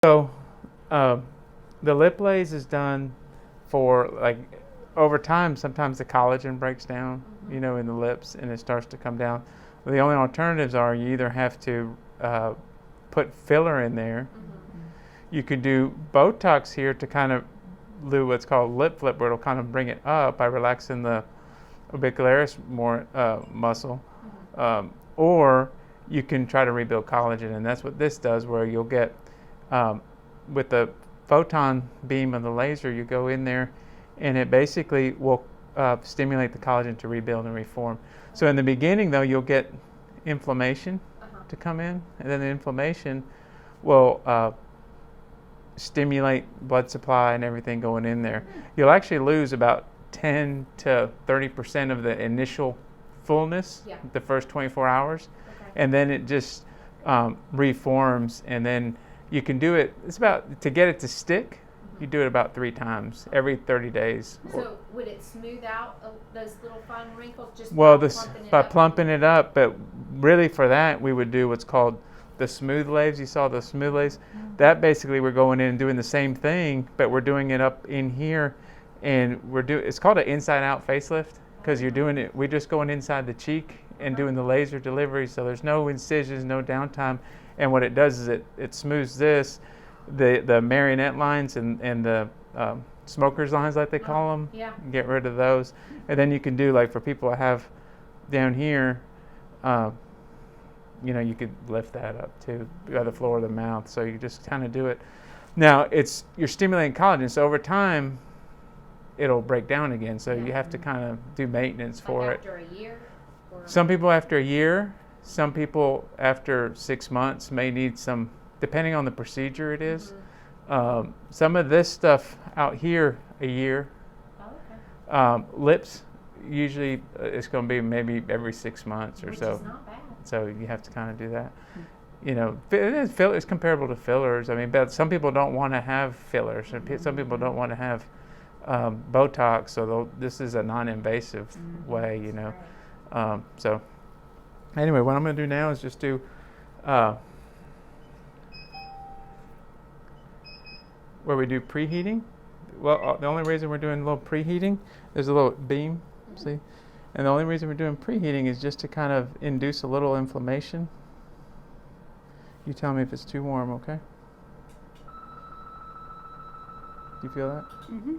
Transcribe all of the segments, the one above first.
So uh, the lip lays is done for like over time. Sometimes the collagen breaks down, in the lips, and it starts to come down. The only alternatives are you either have to put filler in there. You could do Botox here to kind of do what's called lip flip, where it'll kind of bring it up by relaxing the orbicularis more muscle, or you can try to rebuild collagen, and that's what this does. Where you'll get with the photon beam of the laser, you go in there, and it basically will stimulate the collagen to rebuild and reform. So in the beginning, though, you'll get inflammation to come in, and then the inflammation will stimulate blood supply and everything going in there. You'll actually lose about 10 to 30% of the initial fullness the first 24 hours. And then it just reforms, and then you can do it. It's about, to get it to stick, you do it about 3 times every 30 days. So would it smooth out those little fine wrinkles just by plumping it up? But really for that, we would do what's called the smooth laves. You saw the smooth laves? That basically we're going in and doing the same thing, but we're doing it up in here, and it's called an inside out facelift, because you're doing it, we're just going inside the cheek and doing the laser delivery, so there's no incisions, no downtime. And what it does is it smooths the marionette lines and the smoker's lines, like they call them. Get rid of those. And then you can do, like for people that have down here, you could lift that up too by the floor of the mouth. So you just kind of do it. Now you're stimulating collagen, so over time it'll break down again. So you have to kind of do maintenance for it. After a year? Some people after a year. Some people after 6 months may need some, depending on the procedure it is. Some of this stuff out here, a year. Lips, usually it's going to be maybe every 6 months or so. Which is not bad. So you have to kind of do that. It's comparable to fillers. I mean, but some people don't want to have fillers. Some people don't want to have Botox. So this is a non-invasive way, So anyway, what I'm going to do now is just do where we do preheating. Well, the only reason we're doing a little preheating, there's a little beam, see? And the only reason we're doing preheating is just to kind of induce a little inflammation. You tell me if it's too warm, okay? Do you feel that? Mm-hmm.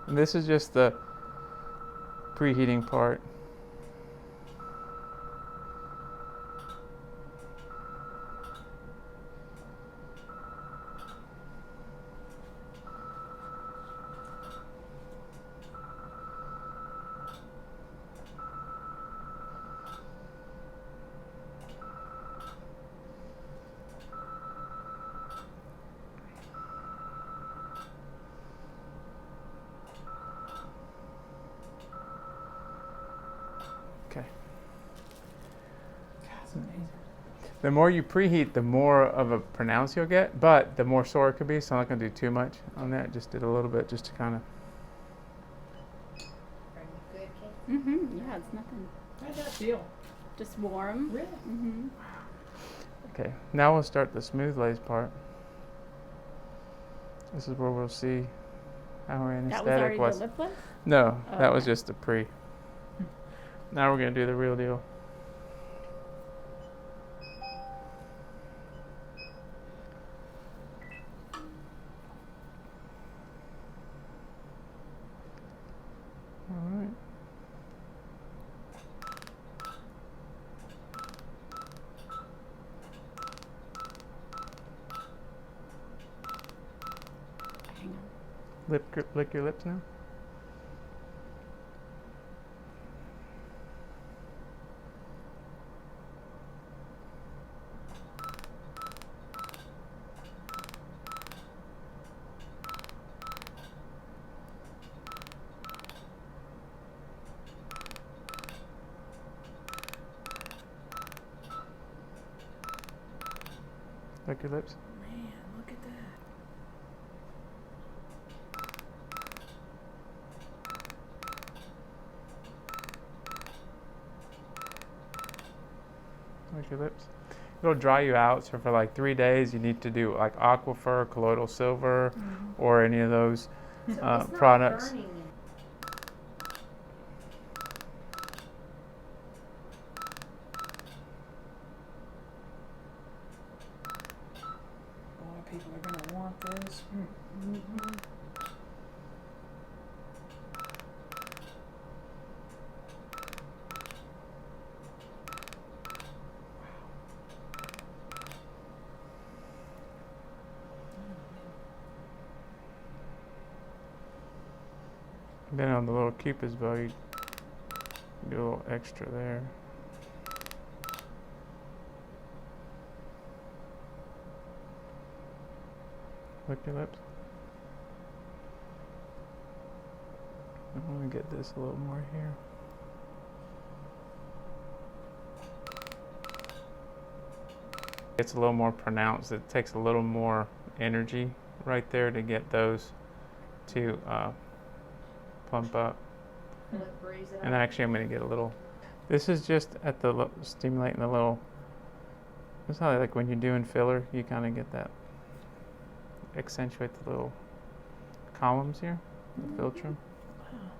And this is just the preheating part. Okay. That's amazing. The more you preheat, the more of a pronounce you'll get, but the more sore it could be. So I'm not going to do too much on that. Just did a little bit just to kind of. Are you good, Kate? Mm-hmm. Yeah, it's nothing. How'd that feel? Just warm. Really? Mm-hmm. Okay, now we'll start the smooth lace part. This is where we'll see how our That was anesthetic already was. the lip lift? No, Oh, that was okay. just the pre. Now we're going to do the real deal. All right. Hang on. Lick your lips now. Lick your lips. Man, look at that. Like your lips. It'll dry you out. So for like 3 days, you need to do like Aquifer, colloidal silver, or any of those So it's not products. burning it. Boy, people are gonna want this. Then on the little Cupid's bow, you do a little extra there. Lick your lips. I'm gonna get this a little more here. It's a little more pronounced. It takes a little more energy right there to get those to plump up. Let breeze it And out. actually, I'm gonna get a little. This is just at the stimulating the little. That's how like when you're doing filler, you kind of get that. Accentuate the little columns here, the filtrum.